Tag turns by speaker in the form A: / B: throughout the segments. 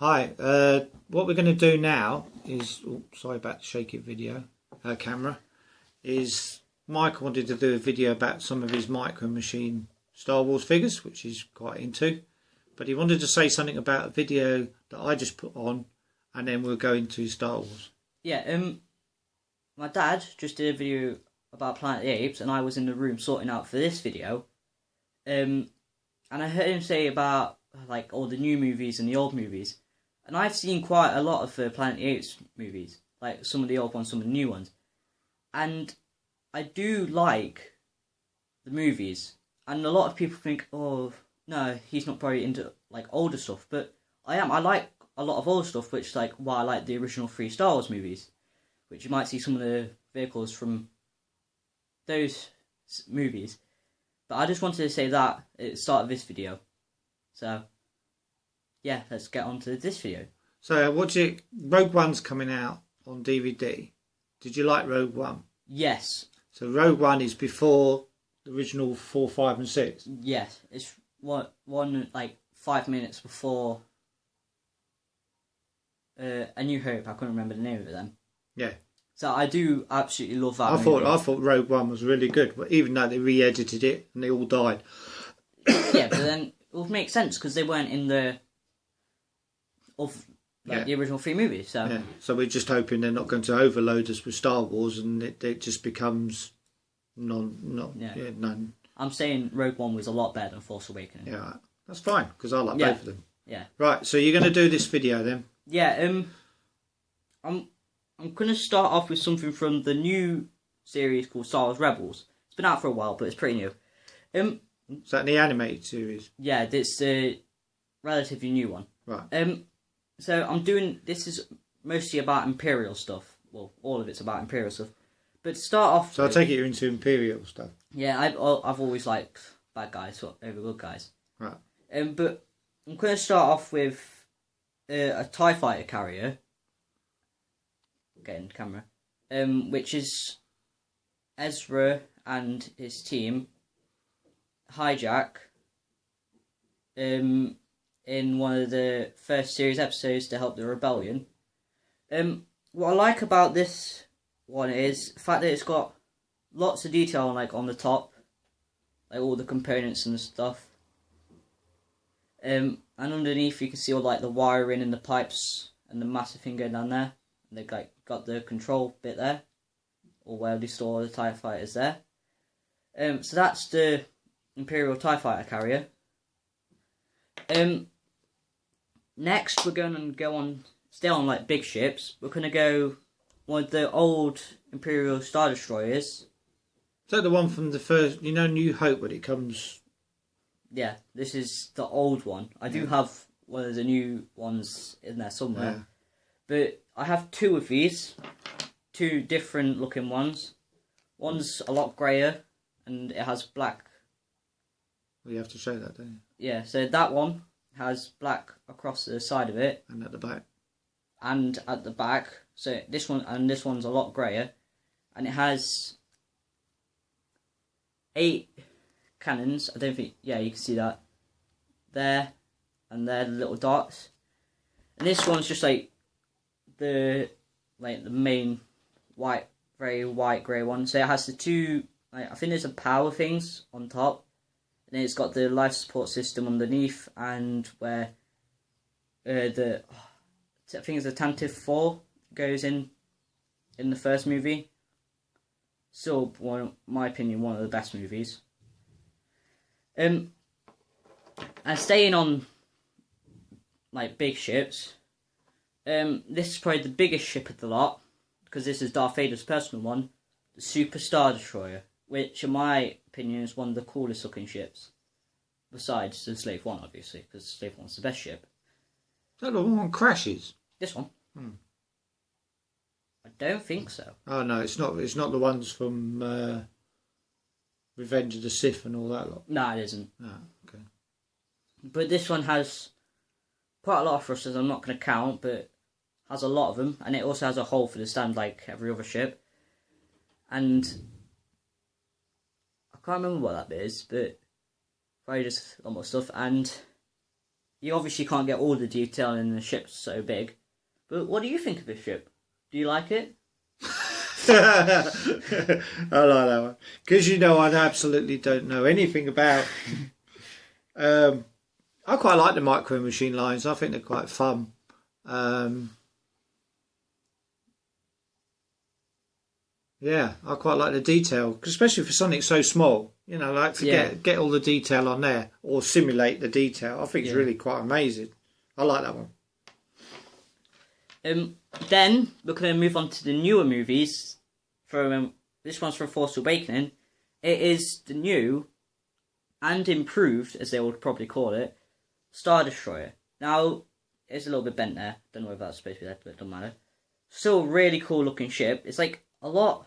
A: Hi, what we're going to do now is, sorry about the shaky video, camera, is Mike wanted to do a video about some of his Micro Machine Star Wars figures, which he's quite into, but he wanted to say something about a video that I just put on, and then we'll go into Star Wars.
B: Yeah, my dad just did a video about Planet of the Apes, and I was in the room sorting out for this video, and I heard him say about like all the new movies and the old movies, and I've seen quite a lot of Planet of the Apes movies, like some of the old ones, some of the new ones, and I do like the movies, and a lot of people think, oh no, he's not probably into like older stuff, but I am. I like a lot of old stuff, which is like why I like the original 3 Star Wars movies, which you might see some of the vehicles from those movies. But I just wanted to say that at the start of this video. So, yeah, let's get on to this video.
A: So, Rogue One's coming out on DVD. Did you like Rogue One?
B: Yes.
A: So Rogue One is before the original 4, 5 and 6?
B: Yes, it's one like 5 minutes before A New Hope. I couldn't remember the name of it then.
A: Yeah.
B: So I do absolutely love that
A: movie. I thought Rogue One was really good, but even though they re-edited it and they all died.
B: Yeah, but then it would make sense because they weren't in the original 3 movies. So
A: yeah. So we're just hoping they're not going to overload us with Star Wars and it just becomes none.
B: I'm saying Rogue One was a lot better than Force Awakens.
A: Yeah, that's fine because I like both of them.
B: Yeah.
A: Right. So you're going to do this video then?
B: Yeah. I'm going to start off with something from the new series called Star Wars Rebels. It's been out for a while, but it's pretty new.
A: Is that the animated series?
B: Yeah, it's a relatively new one.
A: Right.
B: So this is mostly about Imperial stuff. Well, all of it's about Imperial stuff. But to start off...
A: So I take it you're into Imperial stuff?
B: Yeah, I've always liked bad guys over good guys.
A: Right.
B: But I'm going to start off with a TIE fighter carrier. Getting the camera, which is Ezra and his team hijack in one of the first series episodes to help the rebellion. What I like about this one is the fact that it's got lots of detail on the top, like all the components and stuff. And underneath you can see all like the wiring and the pipes and the massive thing going down there. And they've got the control bit there, or where they store the TIE fighters there. So that's the Imperial TIE fighter carrier. Next we're going to go on, still on like big ships. We're going to go one of the old Imperial Star Destroyers.
A: Is that the one from the first, New Hope when it comes?
B: Yeah, this is the old one. I do have one of the new ones in there somewhere.
A: Yeah.
B: But I have 2 of these, 2 different looking ones. One's a lot greyer and it has black.
A: Well, you have to show that, don't you?
B: Yeah, so that one has black across the side of it.
A: And at the back.
B: And at the back. So this one's a lot greyer. And it has 8 cannons. I don't think, yeah, you can see that. There. And there, the little dots. And this one's just like the main very white grey one. So it has the 2, I think there's a power things on top, and then it's got the life support system underneath, and where I think it's the Tantive 4 goes in the first movie. Still, in my opinion, one of the best movies. And staying on like big ships. This is probably the biggest ship of the lot, because this is Darth Vader's personal one, the Super Star Destroyer, which in my opinion is one of the coolest looking ships, besides the Slave One, obviously, because Slave One's the best ship.
A: Is that the one that crashes?
B: This one? I don't think so.
A: Oh no, it's not the ones from Revenge of the Sith and all that lot?
B: No, it isn't.
A: Oh, okay.
B: But this one has quite a lot of thrusters, I'm not going to count, but has a lot of them, and it also has a hole for the stand like every other ship. And I can't remember what that bit is, but probably just a lot more stuff. And you obviously can't get all the detail in the ship's so big. But what do you think of this ship? Do you like it?
A: I like that one because I absolutely don't know anything about. I quite like the Micro Machine lines. I think they're quite fun. Yeah, I quite like the detail, especially for something so small. Like to get all the detail on there or simulate the detail. I think it's really quite amazing. I like that one.
B: Then we're going to move on to the newer movies. This one's from Force Awakening. It is the new and improved, as they would probably call it, Star Destroyer. Now, it's a little bit bent there. Don't know if that's supposed to be there, but it doesn't matter. Still a really cool looking ship. It's like a lot.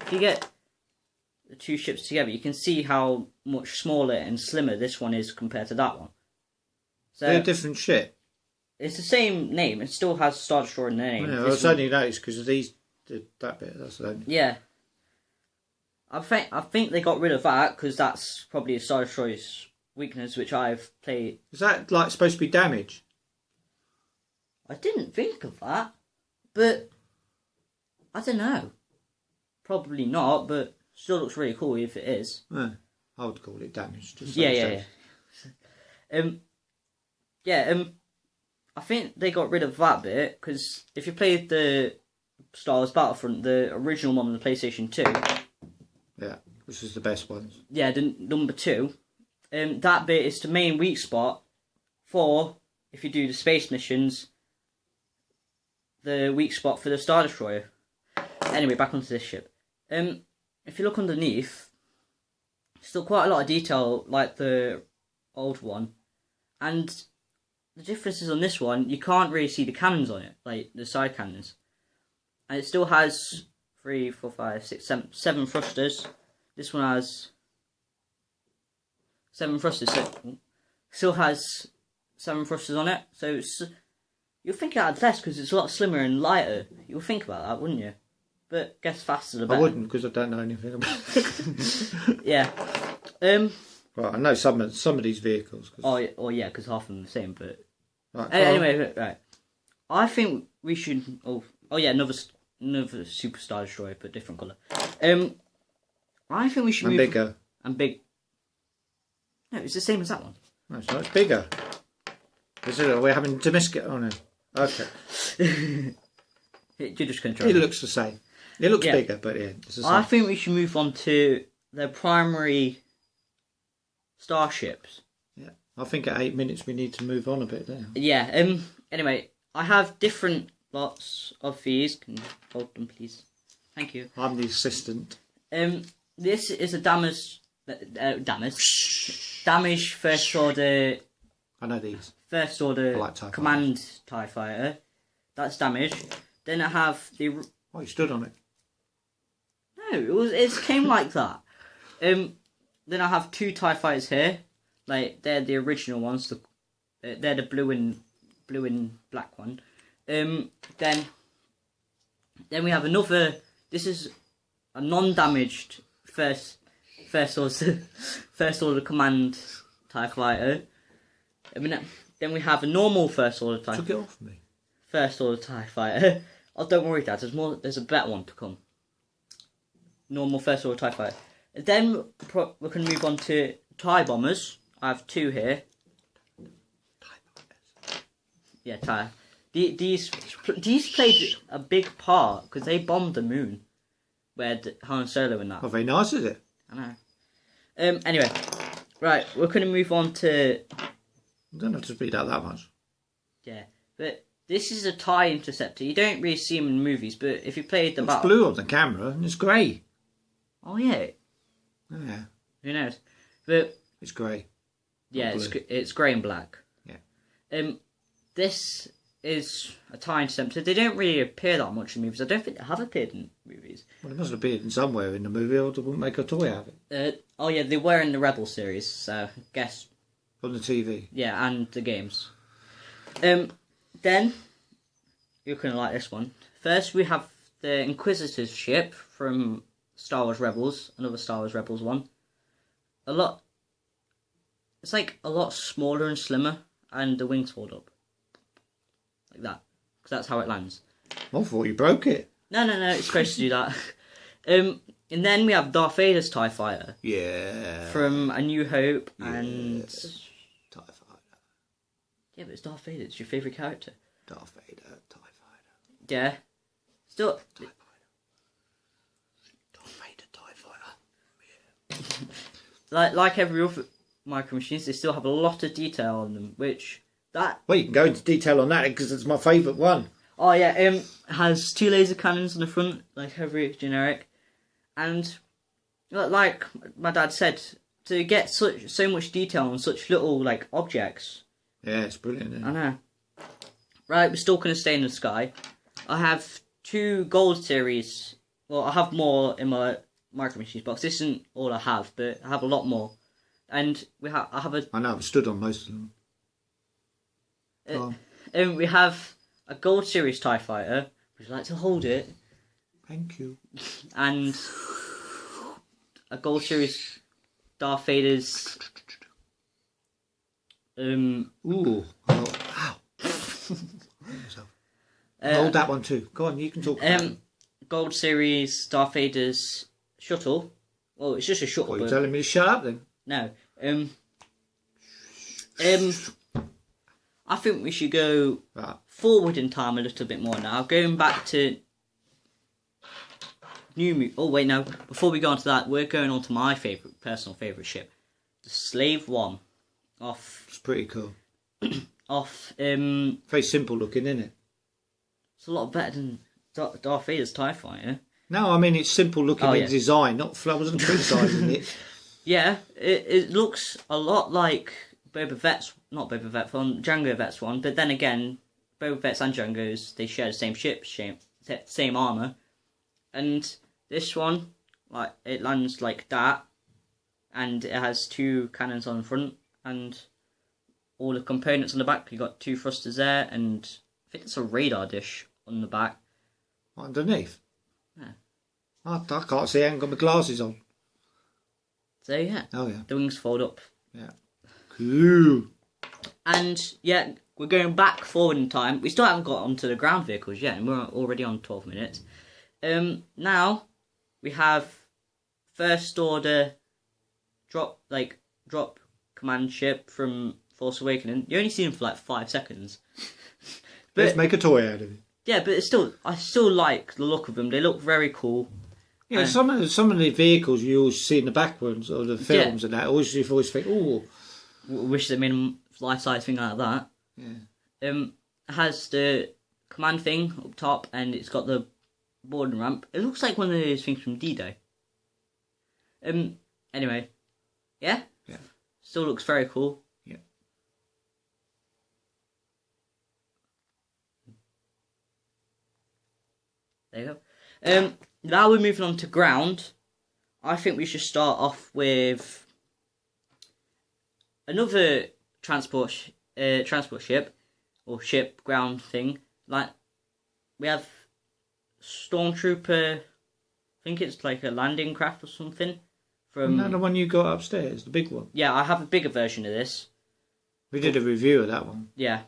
B: If you get the two ships together, you can see how much smaller and slimmer this one is compared to that one. So
A: they're a different ship.
B: It's the same name. It still has Star Destroyer in the name.
A: Yeah, I was only noticed because of these did that bit. That's the only.
B: Yeah. I think they got rid of that because that's probably a Star Destroyer's weakness, which I've played.
A: Is that like supposed to be damage?
B: I didn't think of that, but I don't know. Probably not, but still looks really cool if it is.
A: Yeah, I would call it damage.
B: Yeah. I think they got rid of that bit because if you played the Star Wars Battlefront, the original one on the PlayStation 2.
A: Yeah, which is the best ones.
B: Yeah, the number 2. That bit is the main weak spot for, if you do the space missions, the weak spot for the Star Destroyer. Anyway, back onto this ship. If you look underneath, still quite a lot of detail like the old one. And the difference is on this one, you can't really see the cannons on it, like the side cannons. And it still has 3, 4, 5, 6, 7 thrusters. This one has 7 thrusters, so still has 7 thrusters on it. So you'll think it had less because it's a lot slimmer and lighter. You'll think about that, wouldn't you? But guess faster the better.
A: I wouldn't because I don't know anything about it.
B: Yeah.
A: Well, I know some of these vehicles.
B: Yeah, because half of them are the same. But
A: right,
B: anyway, right. I think we should. Another Super Star Destroyer, but different colour. I think we should move.
A: Bigger.
B: And big. No, it's the same as that one.
A: No, it's not. It's bigger. We're having Damascus on it. Okay.
B: You're just going to try.
A: It looks the same. It looks bigger, but yeah, it's the same.
B: I think we should move on to the primary starships.
A: Yeah, I think at 8 minutes we need to move on a bit there.
B: Yeah. Anyway, I have different lots of these. Can you hold them, please? Thank you.
A: I'm the assistant.
B: This is a damaged first order.
A: I know these.
B: First order command TIE fighter. That's damaged. Then I have the.
A: Oh, you stood on it.
B: No, it came like that. Then I have 2 TIE fighters here. Like they're the original ones. They're the blue and black one. Then we have another. This is a non-damaged first order command TIE fighter. Then we have a normal first order TIE.
A: Took it off me.
B: First order TIE fighter. Oh, don't worry, Dad. There's a better one to come. Normal first order TIE fighter. Then we can move on to TIE bombers. I have 2 here.
A: TIE bombers.
B: Yeah, TIE. These played a big part because they bombed the moon, where Han Solo and that.
A: Oh, very nice, is it?
B: I know. Anyway, right, we're going to move on to.
A: You don't have to speed out that much.
B: Yeah, but this is a TIE interceptor. You don't really see them in movies, but if you played the
A: It's
B: battle,
A: blue on the camera and it's grey.
B: oh yeah,
A: Yeah,
B: who knows? But
A: it's grey.
B: yeah,
A: Not blue.
B: it's grey and black.
A: Yeah.
B: This is a TIE interceptor. They don't really appear that much in movies. I don't think they have appeared in movies.
A: Well, it must have appeared in somewhere in the movie, or they wouldn't make a toy out of it.
B: Oh yeah, they were in the Rebel series, so I guess.
A: On the TV.
B: Yeah, and the games. Then, you're going to like this one. First, we have the Inquisitor's ship from Star Wars Rebels, another Star Wars Rebels one. It's like a lot smaller and slimmer, and the wings fold up. Like that. Because that's how it lands.
A: I thought you broke it.
B: No, it's supposed to do that. And then we have Darth Vader's TIE Fighter.
A: Yeah.
B: From A New Hope and...
A: TIE Fighter.
B: Yeah, but it's Darth Vader. It's your favourite character.
A: Darth Vader, TIE Fighter.
B: Yeah. Still...
A: TIE Fighter. Darth Vader, TIE Fighter. Yeah.
B: Like every other Micro Machines, they still have a lot of detail on them, which... Well,
A: you can go into detail on that because it's my favourite one.
B: Oh yeah, has 2 laser cannons on the front, like every generic. And like my dad said, to get so much detail on such little like objects.
A: Yeah, it's brilliant. Isn't it?
B: I know. Right, we're still gonna stay in the sky. I have 2 gold series. Well, I have more in my Micro Machines box. This isn't all I have, but I have a lot more. And I have a.
A: I know. I've stood on most of them.
B: We have a gold series TIE Fighter. Would you like to hold it?
A: Thank you.
B: And a gold series Darth Vader's.
A: Ooh. Oh, ow. Hold that one too. Go on, you can talk about it.
B: Gold series Darth Vader's shuttle. Well, it's just a shuttle.
A: What, are you telling me to shut up then?
B: No. I think we should go forward in time a little bit more now. Going back to Oh wait, no. Before we go on to that, we're going on to my personal favourite ship, the Slave One.
A: It's pretty cool.
B: Very
A: simple looking, isn't it?
B: It's a lot better than Darth Vader's TIE Fighter.
A: No, I mean it's simple looking in design. I wasn't criticising it.
B: Yeah, it looks a lot like Boba Fett's, not Boba Fett one, Jango Fett's one. But then again, Boba Fett's and Jango's, they share the same ship, same armour, and this one, like, it lands like that, and it has 2 cannons on the front, and all the components on the back. You got 2 thrusters there, and I think it's a radar dish on the back.
A: Underneath?
B: Yeah.
A: I can't see. I haven't got my glasses on.
B: So yeah.
A: Oh yeah.
B: The wings fold up.
A: Yeah. Cool.
B: And yeah, we're going back forward in time. We still haven't got onto the ground vehicles yet, and we're already on 12 minutes. Now we have first order drop command ship from Force Awakening. You only see them for like 5 seconds.
A: But let's make a toy out of it.
B: Yeah, but I still like the look of them. They look very cool.
A: Yeah, some of the vehicles you always see in the backgrounds of the films and that. You always think, oh,
B: wish they made a life-size thing like that.
A: Yeah.
B: It has the command thing up top, and it's got the boarding ramp. It looks like one of those things from D-Day. Anyway, yeah.
A: Yeah.
B: Still looks very cool.
A: Yeah.
B: There you go. Now we're moving on to ground. I think we should start off with another transport ship or ship ground thing. Like, we have Stormtrooper. I think it's like a landing craft or something.
A: Isn't that the one you got upstairs, the big one?
B: Yeah, I have a bigger version of this.
A: We did a review of that one.
B: Yeah.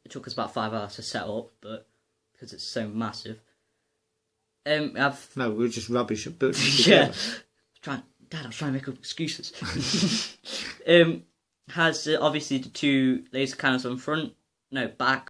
B: It took us about 5 hours to set up, but because it's so massive.
A: No, we were just rubbish at putting it
B: yeah.
A: together.
B: Dad, I was trying to make up excuses. Has obviously the 2 laser cannons on front. No, back.